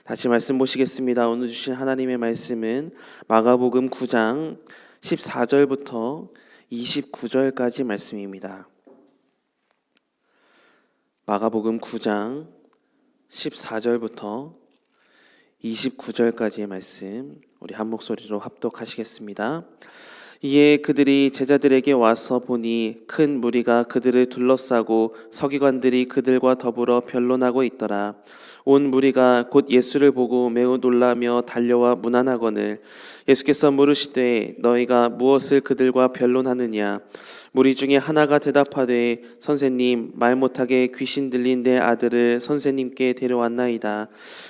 다시 말씀 보시겠습니다. 오늘 주신 하나님의 말씀은 마가복음 9장 14절부터 29절까지 말씀입니다. 마가복음 9장 14절부터 29절까지의 말씀 우리 한 목소리로 합독하시겠습니다. 이에 그들이 제자들에게 와서 보니 큰 무리가 그들을 둘러싸고 서기관들이 그들과 더불어 변론하고 있더라. 온 무리가 곧 예수를 보고 매우 놀라며 달려와 문안하거늘 예수께서 물으시되 너희가 무엇을 그들과 변론하느냐. 무리 중에 하나가 대답하되 선생님, 말 못하게 귀신 들린 내 아들을 선생님께 데려왔나이다.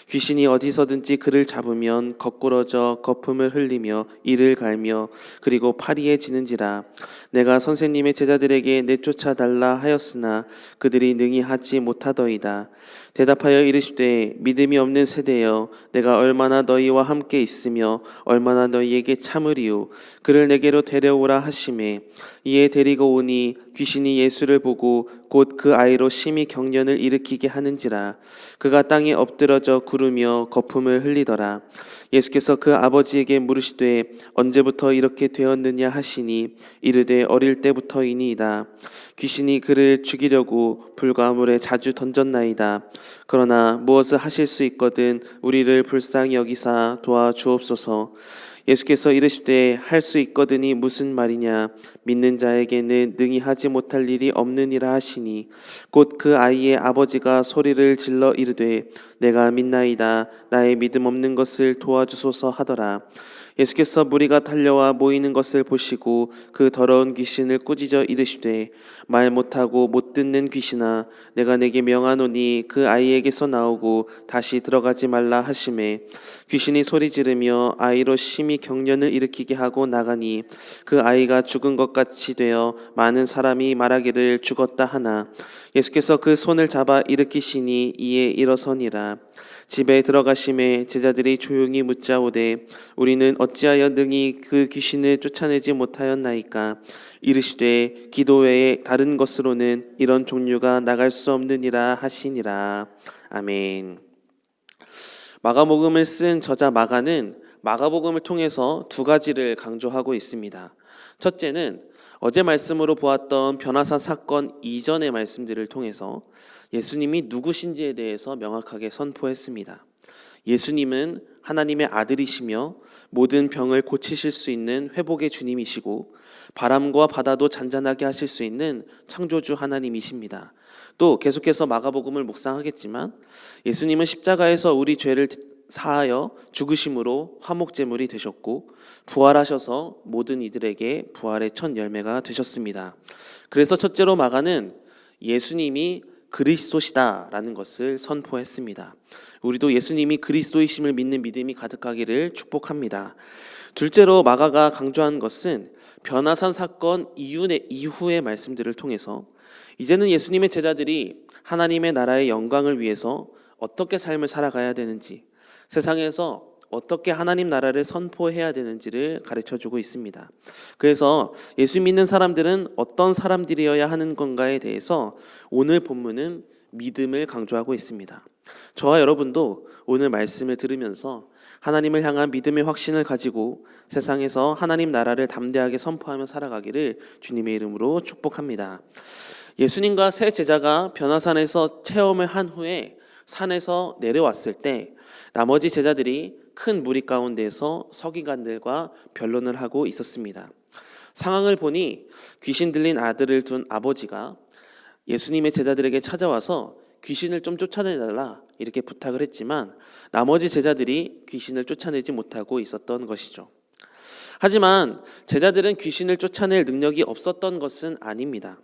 귀신이 어디서든지 그를 잡으면 거꾸러져 거품을 흘리며 이를 갈며 그리고 파리에 지는지라. 내가 선생님의 제자들에게 내쫓아 달라 하였으나 그들이 능히 하지 못하더이다. 대답하여 이르시되 믿음이 없는 세대여, 내가 얼마나 너희와 함께 있으며 얼마나 너희에게 참으리요. 그를 내게로 데려오라 하시매 이에 데리고 오니 귀신이 예수를 보고 곧 그 아이로 심히 경련을 일으키게 하는지라. 그가 땅에 엎드러져 구르며 거품을 흘리더라. 예수께서 그 아버지에게 물으시되 언제부터 이렇게 되었느냐 하시니 이르되 어릴 때부터이니이다. 귀신이 그를 죽이려고 불과 물에 자주 던졌나이다. 그러나 무엇을 하실 수 있거든 우리를 불쌍히 여기사 도와주옵소서. 예수께서 이르시되 할 수 있거든이 무슨 말이냐. 믿는 자에게는 능히 하지 못할 일이 없느니라 하시니 곧 그 아이의 아버지가 소리를 질러 이르되 내가 믿나이다. 나의 믿음 없는 것을 도와주소서 하더라. 예수께서 무리가 달려와 모이는 것을 보시고 그 더러운 귀신을 꾸짖어 이르시되 말 못하고 못 듣는 귀신아, 내가 내게 명하노니 그 아이에게서 나오고 다시 들어가지 말라 하시매 귀신이 소리 지르며 아이로 심히 경련을 일으키게 하고 나가니 그 아이가 죽은 것 같이 되어 많은 사람이 말하기를 죽었다 하나 예수께서 그 손을 잡아 일으키시니 이에 일어서니라. 집에 들어가심에 제자들이 조용히 묻자오되 우리는 어찌하여 능히 그 귀신을 쫓아내지 못하였나이까. 이르시되 기도 외에 다른 것으로는 이런 종류가 나갈 수 없느니라 하시니라. 아멘. 마가복음을 쓴 저자 마가는 마가복음을 통해서 두 가지를 강조하고 있습니다. 첫째는 어제 말씀으로 보았던 변화사 사건 이전의 말씀들을 통해서 예수님이 누구신지에 대해서 명확하게 선포했습니다. 예수님은 하나님의 아들이시며 모든 병을 고치실 수 있는 회복의 주님이시고 바람과 바다도 잔잔하게 하실 수 있는 창조주 하나님이십니다. 또 계속해서 마가복음을 묵상하겠지만 예수님은 십자가에서 우리 죄를 사하여 죽으심으로 화목제물이 되셨고 부활하셔서 모든 이들에게 부활의 첫 열매가 되셨습니다. 그래서 첫째로 마가는 예수님이 그리스도시다라는 것을 선포했습니다. 우리도 예수님이 그리스도이심을 믿는 믿음이 가득하기를 축복합니다. 둘째로 마가가 강조한 것은 변화산 사건 이후의 말씀들을 통해서 이제는 예수님의 제자들이 하나님의 나라의 영광을 위해서 어떻게 삶을 살아가야 되는지, 세상에서 어떻게 하나님 나라를 선포해야 되는지를 가르쳐주고 있습니다. 그래서 예수 믿는 사람들은 어떤 사람들이어야 하는 건가에 대해서 오늘 본문은 믿음을 강조하고 있습니다. 저와 여러분도 오늘 말씀을 들으면서 하나님을 향한 믿음의 확신을 가지고 세상에서 하나님 나라를 담대하게 선포하며 살아가기를 주님의 이름으로 축복합니다. 예수님과 세 제자가 변화산에서 체험을 한 후에 산에서 내려왔을 때 나머지 제자들이 큰 무리 가운데서 서기관들과 변론을 하고 있었습니다. 상황을 보니 귀신 들린 아들을 둔 아버지가 예수님의 제자들에게 찾아와서 귀신을 좀 쫓아내달라 이렇게 부탁을 했지만 나머지 제자들이 귀신을 쫓아내지 못하고 있었던 것이죠. 하지만 제자들은 귀신을 쫓아낼 능력이 없었던 것은 아닙니다.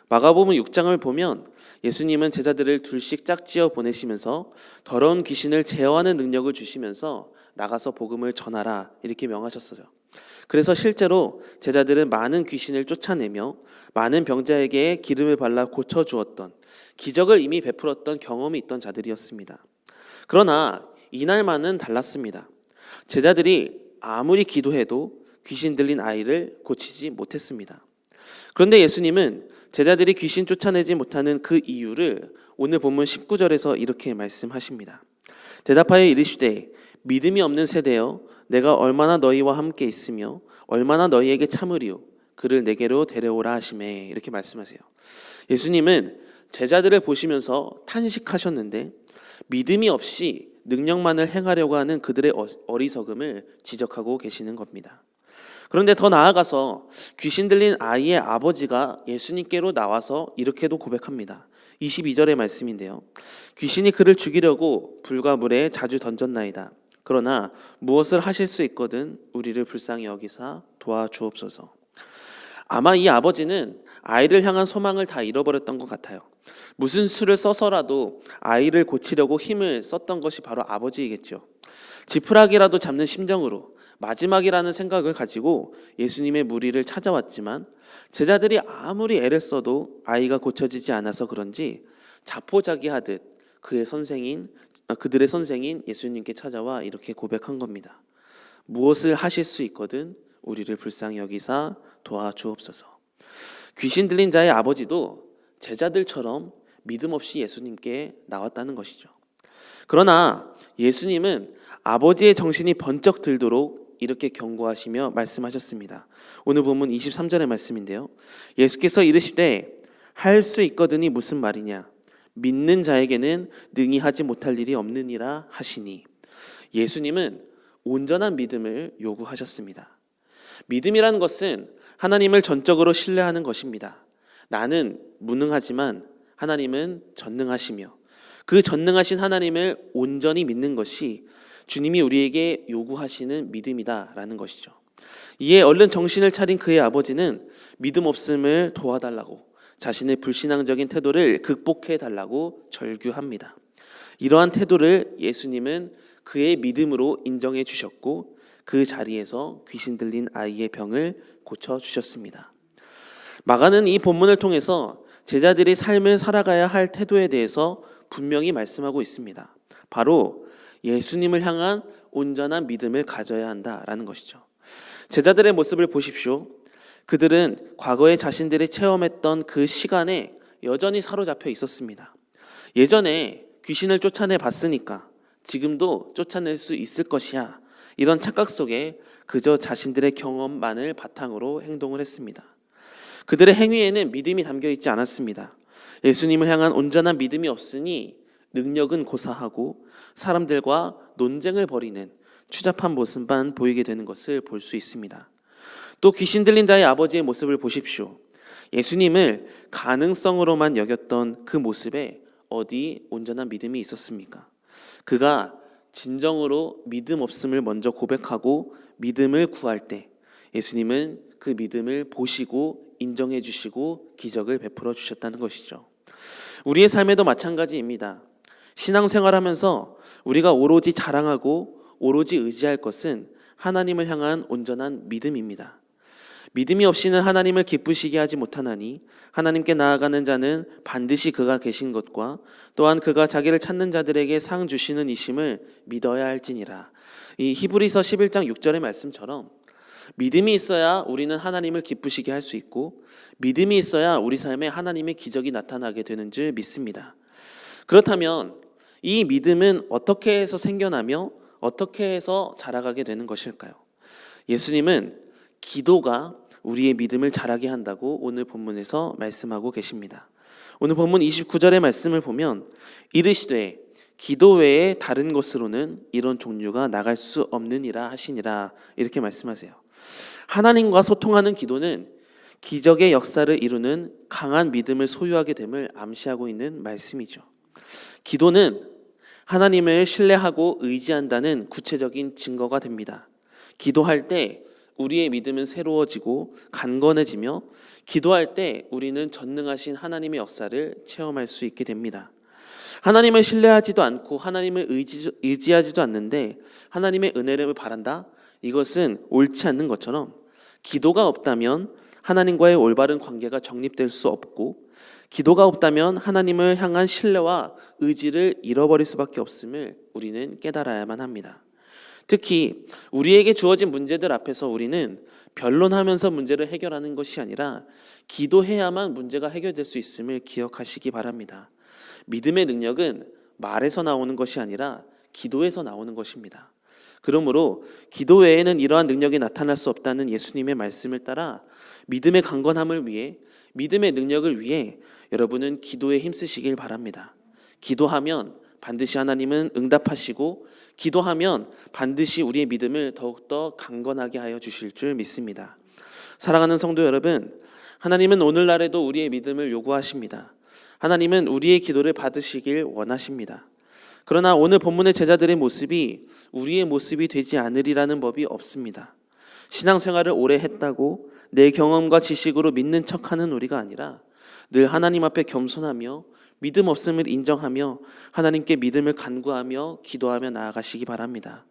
마가복음 6장을 보면 예수님은 제자들을 둘씩 짝지어 보내시면서 더러운 귀신을 제어하는 능력을 주시면서 나가서 복음을 전하라 이렇게 명하셨어요. 그래서 실제로 제자들은 많은 귀신을 쫓아내며 많은 병자에게 기름을 발라 고쳐주었던 기적을 이미 베풀었던 경험이 있던 자들이었습니다. 그러나 이날만은 달랐습니다. 제자들이 아무리 기도해도 귀신 들린 아이를 고치지 못했습니다. 그런데 예수님은 제자들이 귀신 쫓아내지 못하는 그 이유를 오늘 본문 19절에서 이렇게 말씀하십니다. 대답하여 이르시되 믿음이 없는 세대여 내가 얼마나 너희와 함께 있으며 얼마나 너희에게 참으리요 그를 내게로 데려오라 하시매. 이렇게 말씀하세요. 예수님은 제자들을 보시면서 탄식하셨는데 믿음이 없이 능력만을 행하려고 하는 그들의 어리석음을 지적하고 계시는 겁니다. 그런데 더 나아가서 귀신 들린 아이의 아버지가 예수님께로 나와서 이렇게도 고백합니다. 22절의 말씀인데요. 귀신이 그를 죽이려고 불과 물에 자주 던졌나이다. 그러나 무엇을 하실 수 있거든 우리를 불쌍히 여기사 도와주옵소서. 아마 이 아버지는 아이를 향한 소망을 다 잃어버렸던 것 같아요. 무슨 수를 써서라도 아이를 고치려고 힘을 썼던 것이 바로 아버지이겠죠. 지푸라기라도 잡는 심정으로 마지막이라는 생각을 가지고 예수님의 무리를 찾아왔지만 제자들이 아무리 애를 써도 아이가 고쳐지지 않아서 그런지 자포자기하듯 그들의 선생인 예수님께 찾아와 이렇게 고백한 겁니다. 무엇을 하실 수 있거든 우리를 불쌍히 여기사 도와주옵소서. 귀신 들린 자의 아버지도 제자들처럼 믿음 없이 예수님께 나왔다는 것이죠. 그러나 예수님은 아버지의 정신이 번쩍 들도록 이렇게 경고하시며 말씀하셨습니다. 오늘 본문 23절의 말씀인데요. 예수께서 이르시되 할 수 있거든이 무슨 말이냐 믿는 자에게는 능히 하지 못할 일이 없느니라 하시니. 예수님은 온전한 믿음을 요구하셨습니다. 믿음이라는 것은 하나님을 전적으로 신뢰하는 것입니다. 나는 무능하지만 하나님은 전능하시며 그 전능하신 하나님을 온전히 믿는 것이 주님이 우리에게 요구하시는 믿음이다라는 것이죠. 이에 얼른 정신을 차린 그의 아버지는 믿음 없음을 도와달라고 자신의 불신앙적인 태도를 극복해달라고 절규합니다. 이러한 태도를 예수님은 그의 믿음으로 인정해 주셨고 그 자리에서 귀신 들린 아이의 병을 고쳐주셨습니다. 마가는 이 본문을 통해서 제자들이 삶을 살아가야 할 태도에 대해서 분명히 말씀하고 있습니다. 바로 예수님을 향한 온전한 믿음을 가져야 한다라는 것이죠. 제자들의 모습을 보십시오. 그들은 과거에 자신들이 체험했던 그 시간에 여전히 사로잡혀 있었습니다. 예전에 귀신을 쫓아내 봤으니까 지금도 쫓아낼 수 있을 것이야. 이런 착각 속에 그저 자신들의 경험만을 바탕으로 행동을 했습니다. 그들의 행위에는 믿음이 담겨 있지 않았습니다. 예수님을 향한 온전한 믿음이 없으니 능력은 고사하고 사람들과 논쟁을 벌이는 추잡한 모습만 보이게 되는 것을 볼 수 있습니다. 또 귀신 들린 자의 아버지의 모습을 보십시오. 예수님을 가능성으로만 여겼던 그 모습에 어디 온전한 믿음이 있었습니까? 그가 진정으로 믿음 없음을 먼저 고백하고 믿음을 구할 때 예수님은 그 믿음을 보시고 인정해 주시고 기적을 베풀어 주셨다는 것이죠. 우리의 삶에도 마찬가지입니다. 신앙생활하면서 우리가 오로지 자랑하고 오로지 의지할 것은 하나님을 향한 온전한 믿음입니다. 믿음이 없이는 하나님을 기쁘시게 하지 못하나니 하나님께 나아가는 자는 반드시 그가 계신 것과 또한 그가 자기를 찾는 자들에게 상 주시는 이심을 믿어야 할지니라. 이 히브리서 11장 6절의 말씀처럼 믿음이 있어야 우리는 하나님을 기쁘시게 할 수 있고 믿음이 있어야 우리 삶에 하나님의 기적이 나타나게 되는 줄 믿습니다. 그렇다면 이 믿음은 어떻게 해서 생겨나며 어떻게 해서 자라가게 되는 것일까요? 예수님은 기도가 우리의 믿음을 자라게 한다고 오늘 본문에서 말씀하고 계십니다. 오늘 본문 29절의 말씀을 보면 이르시되 기도 외에 다른 것으로는 이런 종류가 나갈 수 없느니라 하시니라 이렇게 말씀하세요. 하나님과 소통하는 기도는 기적의 역사를 이루는 강한 믿음을 소유하게 됨을 암시하고 있는 말씀이죠. 기도는 하나님을 신뢰하고 의지한다는 구체적인 증거가 됩니다. 기도할 때 우리의 믿음은 새로워지고 강건해지며 기도할 때 우리는 전능하신 하나님의 역사를 체험할 수 있게 됩니다. 하나님을 신뢰하지도 않고 하나님을 의지하지도 않는데 하나님의 은혜를 바란다? 이것은 옳지 않는 것처럼 기도가 없다면 하나님과의 올바른 관계가 정립될 수 없고 기도가 없다면 하나님을 향한 신뢰와 의지를 잃어버릴 수밖에 없음을 우리는 깨달아야만 합니다. 특히 우리에게 주어진 문제들 앞에서 우리는 변론하면서 문제를 해결하는 것이 아니라 기도해야만 문제가 해결될 수 있음을 기억하시기 바랍니다. 믿음의 능력은 말에서 나오는 것이 아니라 기도에서 나오는 것입니다. 그러므로 기도 외에는 이러한 능력이 나타날 수 없다는 예수님의 말씀을 따라 믿음의 강건함을 위해, 믿음의 능력을 위해 여러분은 기도에 힘쓰시길 바랍니다. 기도하면 반드시 하나님은 응답하시고, 기도하면 반드시 우리의 믿음을 더욱더 강건하게 하여 주실 줄 믿습니다. 사랑하는 성도 여러분, 하나님은 오늘날에도 우리의 믿음을 요구하십니다. 하나님은 우리의 기도를 받으시길 원하십니다. 그러나 오늘 본문의 제자들의 모습이 우리의 모습이 되지 않으리라는 법이 없습니다. 신앙생활을 오래 했다고 내 경험과 지식으로 믿는 척하는 우리가 아니라 늘 하나님 앞에 겸손하며 믿음 없음을 인정하며 하나님께 믿음을 간구하며 기도하며 나아가시기 바랍니다.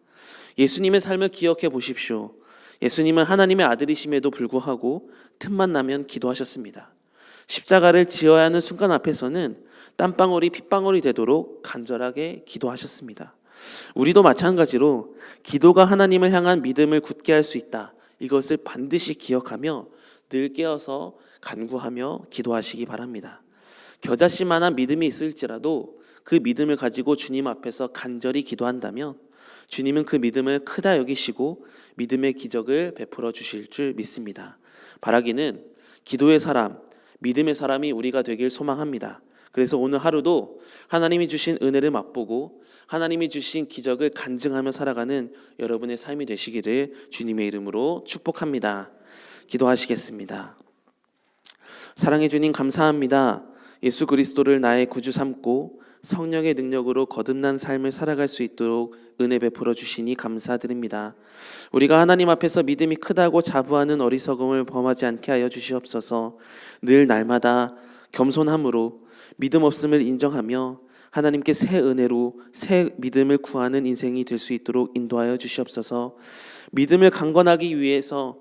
예수님의 삶을 기억해 보십시오. 예수님은 하나님의 아들이심에도 불구하고 틈만 나면 기도하셨습니다. 십자가를 지어야 하는 순간 앞에서는 땀방울이 핏방울이 되도록 간절하게 기도하셨습니다. 우리도 마찬가지로 기도가 하나님을 향한 믿음을 굳게 할 수 있다, 이것을 반드시 기억하며 늘 깨어서 간구하며 기도하시기 바랍니다. 겨자씨만한 믿음이 있을지라도 그 믿음을 가지고 주님 앞에서 간절히 기도한다면 주님은 그 믿음을 크다 여기시고 믿음의 기적을 베풀어 주실 줄 믿습니다. 바라기는 기도의 사람, 믿음의 사람이 우리가 되길 소망합니다. 그래서 오늘 하루도 하나님이 주신 은혜를 맛보고 하나님이 주신 기적을 간증하며 살아가는 여러분의 삶이 되시기를 주님의 이름으로 축복합니다. 기도하시겠습니다. 사랑해 주님, 감사합니다. 예수 그리스도를 나의 구주 삼고 성령의 능력으로 거듭난 삶을 살아갈 수 있도록 은혜 베풀어 주시니 감사드립니다. 우리가 하나님 앞에서 믿음이 크다고 자부하는 어리석음을 범하지 않게 하여 주시옵소서. 늘 날마다 겸손함으로 믿음 없음을 인정하며 하나님께 새 은혜로 새 믿음을 구하는 인생이 될 수 있도록 인도하여 주시옵소서. 믿음을 강건하기 위해서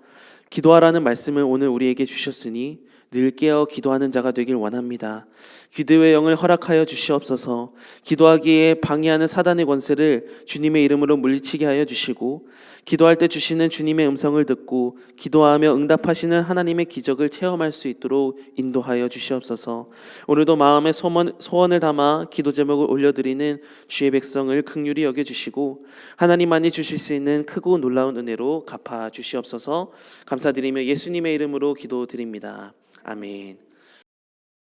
기도하라는 말씀을 오늘 우리에게 주셨으니 늘 깨어 기도하는 자가 되길 원합니다. 기도의 영을 허락하여 주시옵소서. 기도하기에 방해하는 사단의 권세를 주님의 이름으로 물리치게 하여 주시고, 기도할 때 주시는 주님의 음성을 듣고 기도하며 응답하시는 하나님의 기적을 체험할 수 있도록 인도하여 주시옵소서. 오늘도 마음의 소원을 담아 기도 제목을 올려드리는 주의 백성을 긍휼히 여겨주시고 하나님만이 주실 수 있는 크고 놀라운 은혜로 갚아 주시옵소서. 감사드리며 예수님의 이름으로 기도드립니다. 아멘.